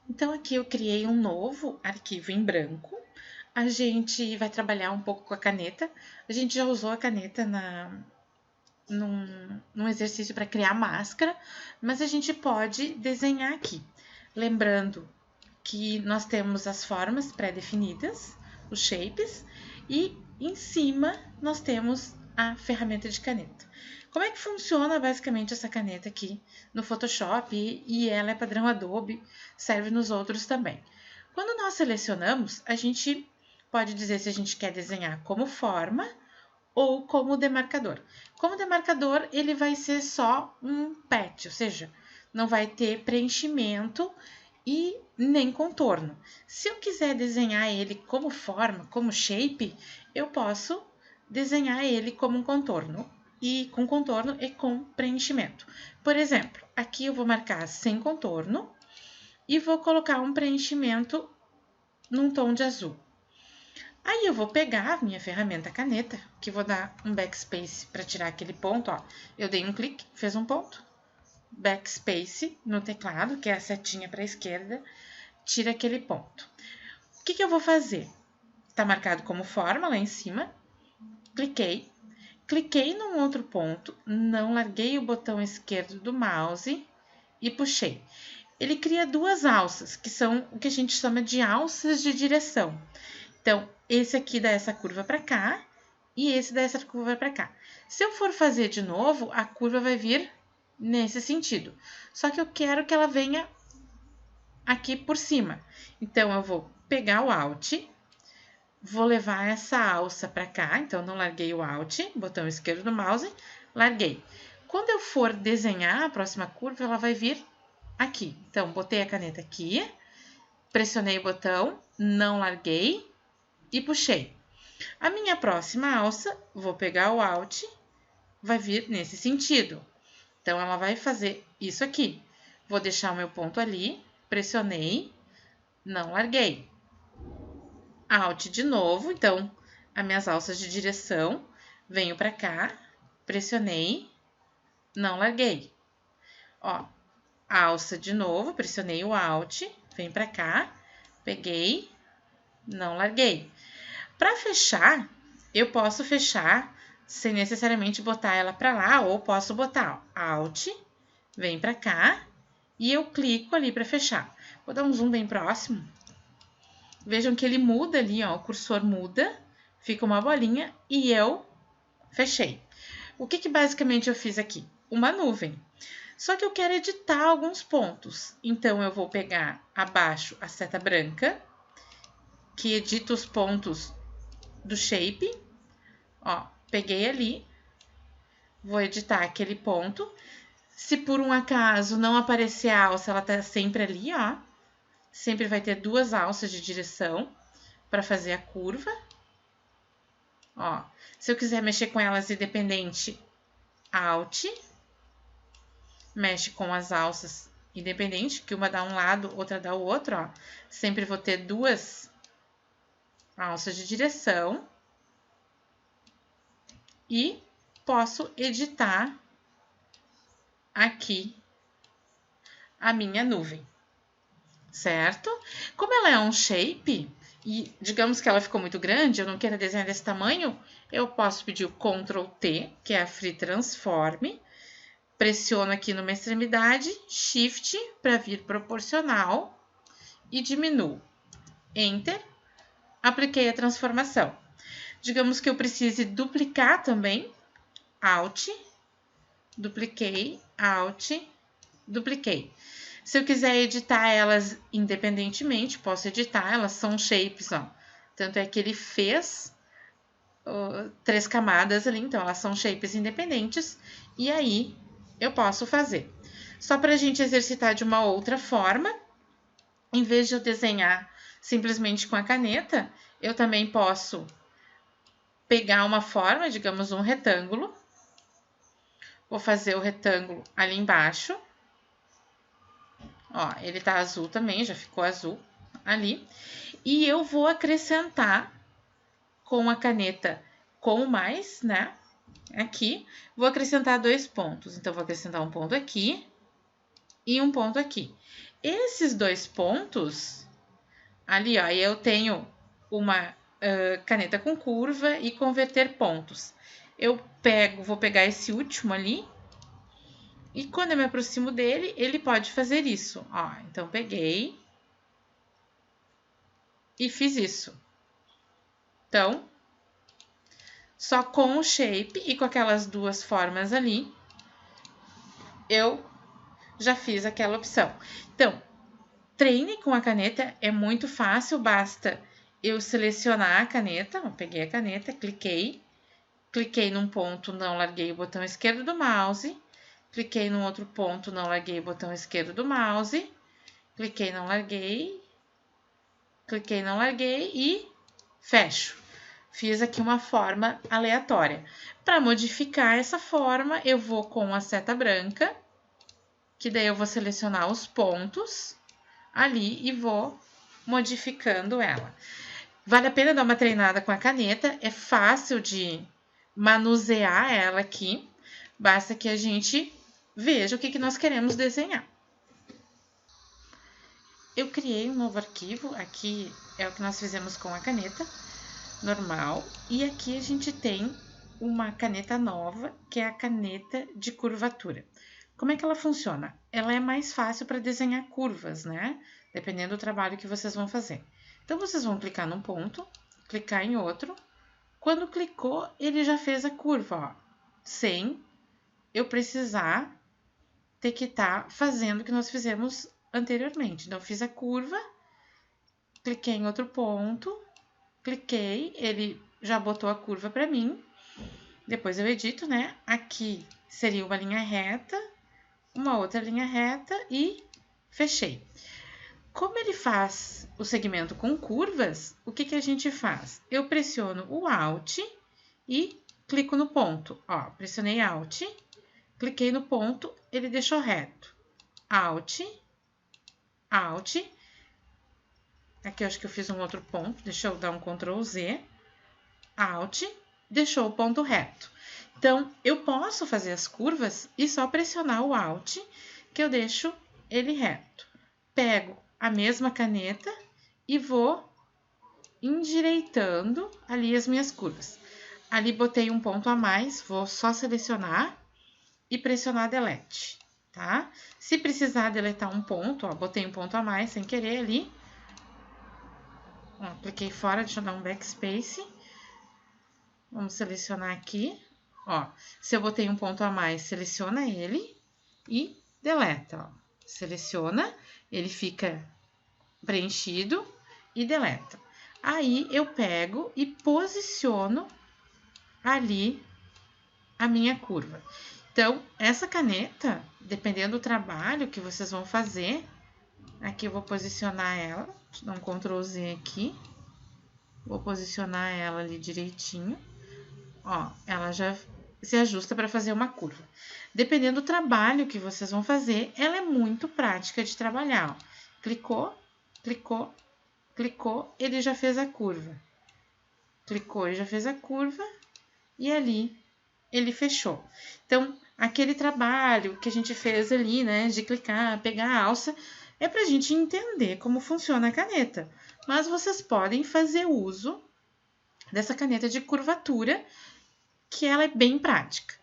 Então, aqui eu criei um novo arquivo em branco. A gente vai trabalhar um pouco com a caneta. A gente já usou a caneta num exercício para criar máscara, mas a gente pode desenhar aqui. Lembrando que nós temos as formas pré-definidas, os shapes, e em cima nós temos a ferramenta de caneta. Como é que funciona basicamente essa caneta aqui no Photoshop? E ela é padrão Adobe, serve nos outros também. Quando nós selecionamos, a gente pode dizer se a gente quer desenhar como forma ou como demarcador. Como demarcador, ele vai ser só um patch, ou seja, não vai ter preenchimento e nem contorno. Se eu quiser desenhar ele como forma, como shape, eu posso desenhar ele como um contorno e com contorno e com preenchimento. Por exemplo, aqui eu vou marcar sem contorno e vou colocar um preenchimento num tom de azul. Aí eu vou pegar a minha ferramenta caneta, que vou dar um backspace para tirar aquele ponto, ó. Eu dei um clique, fez um ponto. Backspace no teclado, que é a setinha para a esquerda, tira aquele ponto. O que eu vou fazer? Está marcado como forma lá em cima. Cliquei. Cliquei num outro ponto, não larguei o botão esquerdo do mouse e puxei. Ele cria duas alças, que são o que a gente chama de alças de direção. Então, esse aqui dá essa curva para cá e esse dá essa curva para cá. Se eu for fazer de novo, a curva vai vir nesse sentido. Só que eu quero que ela venha aqui por cima. Então, eu vou pegar o Alt, vou levar essa alça para cá. Então, não larguei o Alt, botão esquerdo do mouse, larguei. Quando eu for desenhar a próxima curva, ela vai vir aqui. Então, botei a caneta aqui, pressionei o botão, não larguei e puxei. A minha próxima alça, vou pegar o Alt, vai vir nesse sentido. Então, ela vai fazer isso aqui. Vou deixar o meu ponto ali, pressionei, não larguei. Alt de novo, então, as minhas alças de direção, venho para cá, pressionei, não larguei. Ó, alça de novo, pressionei o Alt, vem para cá, peguei, não larguei. Para fechar, eu posso fechar sem necessariamente botar ela para lá, ou posso botar Alt, vem para cá e eu clico ali para fechar. Vou dar um zoom bem próximo. Vejam que ele muda ali, ó, o cursor muda, fica uma bolinha e eu fechei. O que basicamente eu fiz aqui? Uma nuvem. Só que eu quero editar alguns pontos. Então, eu vou pegar abaixo a seta branca, que edita os pontos do shape. Ó, peguei ali, vou editar aquele ponto. Se por um acaso não aparecer a alça, ela tá sempre ali, ó. Sempre vai ter duas alças de direção para fazer a curva. Ó, se eu quiser mexer com elas independente, Alt, mexe com as alças independente, que uma dá um lado, outra dá o outro, ó. Sempre vou ter duas alças de direção e posso editar aqui a minha nuvem, certo? Como ela é um shape e digamos que ela ficou muito grande, eu não quero desenhar desse tamanho, eu posso pedir o Ctrl T, que é a Free Transform, pressiono aqui numa extremidade, Shift para vir proporcional e diminuo. Enter, apliquei a transformação. Digamos que eu precise duplicar também, Alt, dupliquei, Alt, dupliquei. Se eu quiser editar elas independentemente, posso editar, elas são shapes, ó. Tanto é que ele fez 3 camadas ali, então elas são shapes independentes, e aí eu posso fazer. Só para a gente exercitar de uma outra forma, em vez de eu desenhar simplesmente com a caneta, eu também posso pegar uma forma, digamos um retângulo, vou fazer o retângulo ali embaixo. Ó, ele tá azul também, já ficou azul ali. E eu vou acrescentar com a caneta com mais, né? Aqui, vou acrescentar 2 pontos. Então, vou acrescentar um ponto aqui e um ponto aqui. esses 2 pontos, ali, ó, eu tenho uma caneta com curva e converter pontos. Eu vou pegar esse último ali, e quando eu me aproximo dele, ele pode fazer isso, ó. Então, peguei e fiz isso. Então, só com o shape e com aquelas 2 formas ali, eu já fiz aquela opção. Então, treine com a caneta, é muito fácil, basta eu selecionar a caneta, eu peguei a caneta, cliquei num ponto, não larguei o botão esquerdo do mouse, cliquei num outro ponto, não larguei o botão esquerdo do mouse, cliquei, não larguei e fecho. Fiz aqui uma forma aleatória. Para modificar essa forma, eu vou com a seta branca, que daí eu vou selecionar os pontos ali e vou modificando ela. Vale a pena dar uma treinada com a caneta, é fácil de manusear ela aqui, basta que a gente veja o que nós queremos desenhar. Eu criei um novo arquivo, aqui é o que nós fizemos com a caneta normal, e aqui a gente tem uma caneta nova, que é a caneta de curvatura. Como é que ela funciona? Ela é mais fácil para desenhar curvas, né? Dependendo do trabalho que vocês vão fazer. Então, vocês vão clicar num ponto, clicar em outro. Quando clicou, ele já fez a curva, ó, sem eu precisar ter que estar fazendo o que nós fizemos anteriormente. Então, eu fiz a curva, cliquei em outro ponto, cliquei, ele já botou a curva para mim. Depois eu edito, né? Aqui seria uma linha reta, uma outra linha reta e fechei. Como ele faz o segmento com curvas, o que a gente faz? Eu pressiono o Alt e clico no ponto. Ó, pressionei Alt, cliquei no ponto, ele deixou reto. Alt, Alt. Aqui eu acho que eu fiz um outro ponto, deixa eu dar um Ctrl Z. Alt, deixou o ponto reto. Então, eu posso fazer as curvas e só pressionar o Alt, que eu deixo ele reto. Pego a mesma caneta e vou endireitando ali as minhas curvas. Ali botei um ponto a mais, vou só selecionar e pressionar Delete, tá? Se precisar deletar um ponto, ó, botei um ponto a mais sem querer ali. Ó, cliquei fora, deixa eu dar um backspace. Vamos selecionar aqui, ó. Se eu botei um ponto a mais, seleciona ele e deleta, ó. Seleciona, ele fica preenchido e deleta. Aí, eu pego e posiciono ali a minha curva. Então, essa caneta, dependendo do trabalho que vocês vão fazer, aqui eu vou posicionar ela, deixa eu dar um Ctrl Z aqui, vou posicionar ela ali direitinho, ó, ela já se ajusta para fazer uma curva. Dependendo do trabalho que vocês vão fazer, ela é muito prática de trabalhar, ó. Clicou, clicou, clicou, ele já fez a curva. Clicou e já fez a curva, e ali ele fechou. Então, aquele trabalho que a gente fez ali, né, de clicar, pegar a alça, é para a gente entender como funciona a caneta. Mas vocês podem fazer uso dessa caneta de curvatura, que ela é bem prática.